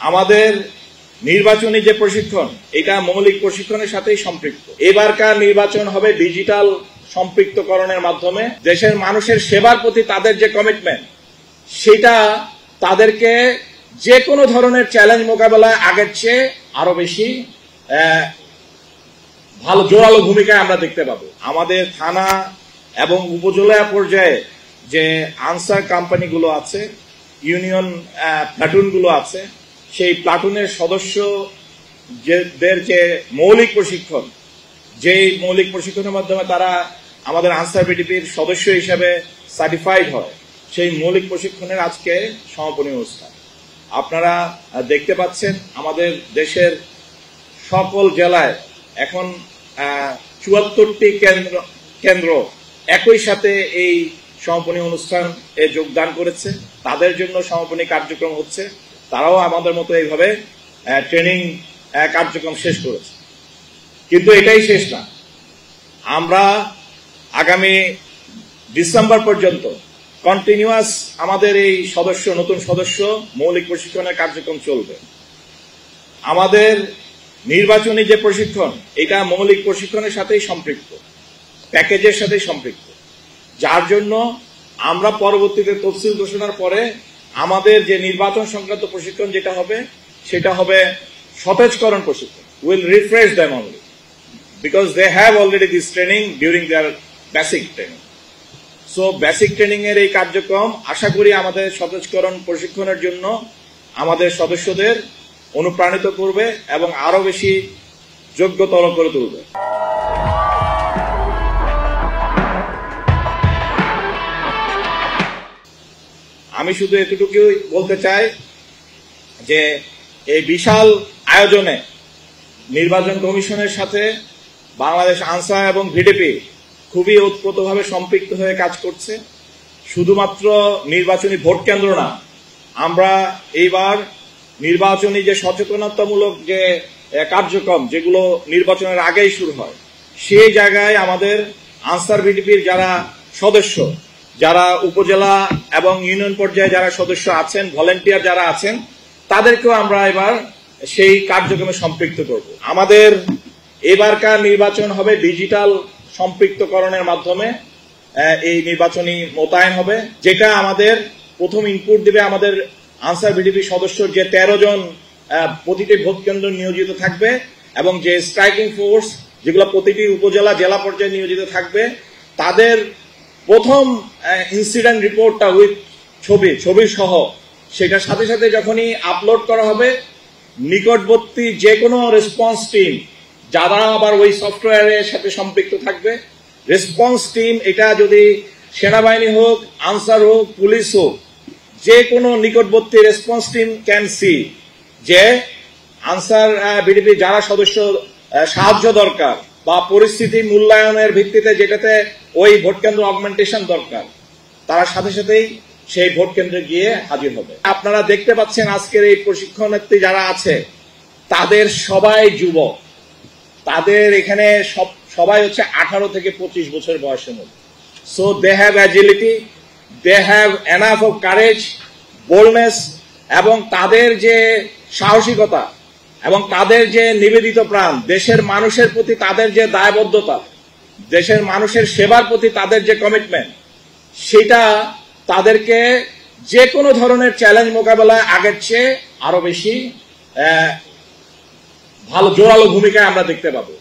আমাদের নির্বাচনী যে প্রশিক্ষণ এটা মৌলিক প্রশিক্ষণের সাথেই সম্পৃক্ত। এবারকার নির্বাচন হবে ডিজিটাল সম্পৃক্তকরণের মাধ্যমে। দেশের মানুষের সেবার প্রতি তাদের যে কমিটমেন্ট সেটা তাদেরকে যে কোনো ধরনের চ্যালেঞ্জ মোকাবেলায় আগের চেয়ে আরো বেশি ভালো জোরালো ভূমিকায় আমরা দেখতে পাবো। আমাদের থানা এবং উপজেলা পর্যায়ে যে আনসার কোম্পানিগুলো আছে, ইউনিয়ন প্লাটুনগুলো আছে, সেই প্লাটুনের সদস্যদের যে মৌলিক প্রশিক্ষণ, যেই মৌলিক প্রশিক্ষণের মাধ্যমে তারা আমাদের আনসার বিডিপির সদস্য হিসেবে সার্টিফাইড হয়, সেই মৌলিক প্রশিক্ষণের আজকে সমাপনী অনুষ্ঠান। আপনারা দেখতে পাচ্ছেন আমাদের দেশের সকল জেলায় এখন ৭৪টি কেন্দ্র একই সাথে এই সমাপনী অনুষ্ঠানে যোগদান করেছে। তাদের জন্য সমাপনী কার্যক্রম হচ্ছে, তারাও আমাদের মতো এইভাবে ট্রেনিং কার্যক্রম শেষ করেছে। কিন্তু এটাই শেষ না, আমরা আগামী ডিসেম্বর পর্যন্ত কন্টিনিউয়াস আমাদের এই নতুন সদস্য মৌলিক প্রশিক্ষণের কার্যক্রম চলবে। আমাদের নির্বাচনী যে প্রশিক্ষণ এটা মৌলিক প্রশিক্ষণের সাথেই সম্পৃক্ত, প্যাকেজের সাথেই সম্পৃক্ত, যার জন্য আমরা পরবর্তীতে তফসিল ঘোষণার পরে আমাদের যে নির্বাচন সংক্রান্ত প্রশিক্ষণ যেটা হবে সেটা হবে সতেজকরণ প্রশিক্ষণ। Will refresh them only because they have already this training during their basic training. So basic training এর এই কার্যক্রম আশা করি আমাদের সতেজকরণ প্রশিক্ষণের জন্য আমাদের সদস্যদের অনুপ্রাণিত করবে এবং আরো বেশি যোগ্যতর করে তুলবে। আমি শুধু এতটুকুই বলতে চাই যে এই বিশাল আয়োজনে নির্বাচন কমিশনের সাথে বাংলাদেশ আনসার এবং ভিডিপি খুবই ওতপ্রোতভাবে সম্পৃক্ত হয়ে কাজ করছে। শুধুমাত্র নির্বাচনী ভোট কেন্দ্র না, আমরা এইবার নির্বাচনী যে সচেতনতামূলক যে কার্যক্রম যেগুলো নির্বাচনের আগেই শুরু হয়, সেই জায়গায় আমাদের আনসার ভিডিপির যারা সদস্য, যারা উপজেলা এবং ইউনিয়ন পর্যায়ে যারা সদস্য আছেন, ভলেন্টিয়ার যারা আছেন, তাদেরকেও আমরা এবার সেই কার্যক্রমে সম্পৃক্ত করব। আমাদের এবারকার নির্বাচন হবে ডিজিটাল সম্পৃক্তকরণের মাধ্যমে এই নির্বাচনী মোতায়েন হবে, যেটা আমাদের প্রথম ইনপুট দিবে আমাদের আনসার ভিডিপি সদস্য যে 13 জন প্রতিটি ভোট কেন্দ্র নিয়োজিত থাকবে এবং যে স্ট্রাইকিং ফোর্স যেগুলো প্রতিটি উপজেলা জেলা পর্যায়ে নিয়োজিত থাকবে, তাদের প্রথম ইনসিডেন্ট রিপোর্টটা উইথ ছবি সহ সেটার সাথে সাথে যখনই আপলোড করা হবে, নিকটবর্তী যে কোনো রেসপন্স টিম যারা আবার ওই সফটওয়্যারের সাথে সম্পৃক্ত থাকবে, রেসপন্স টিম এটা যদি সেনাবাহিনী হোক, আনসার হোক, পুলিশ হোক, যে কোনো নিকটবর্তী রেসপন্স টিম ক্যান সি যে আনসার বিডিপি যারা সদস্য সাহায্য দরকার বা পরিস্থিতি মূল্যায়নের ভিত্তিতে যেটাতে ওই ভোট কেন্দ্র অগমেন্টেশন দরকার, তারা সাথে সাথেই সেই ভোট কেন্দ্রে গিয়ে হাজির হবে। আপনারা দেখতে পাচ্ছেন আজকের এই প্রশিক্ষণার্থী যারা আছে তাদের সবাই যুবক, তাদের এখানে সবাই হচ্ছে 18 থেকে 25 বছর বয়সের মধ্যে। So they have agility, they have enough of courage, boldness, এবং তাদের যে সাহসিকতা এবং তাদের যে নিবেদিত প্রাণ, দেশের মানুষের প্রতি তাদের যে দায়বদ্ধতা, দেশের মানুষের সেবার প্রতি তাদের যে কমিটমেন্ট, সেটা তাদেরকে যে কোনো ধরনের চ্যালেঞ্জ মোকাবেলায় আগের চেয়ে আরো বেশি ভালো জোরালো ভূমিকায় আমরা দেখতে পাবো।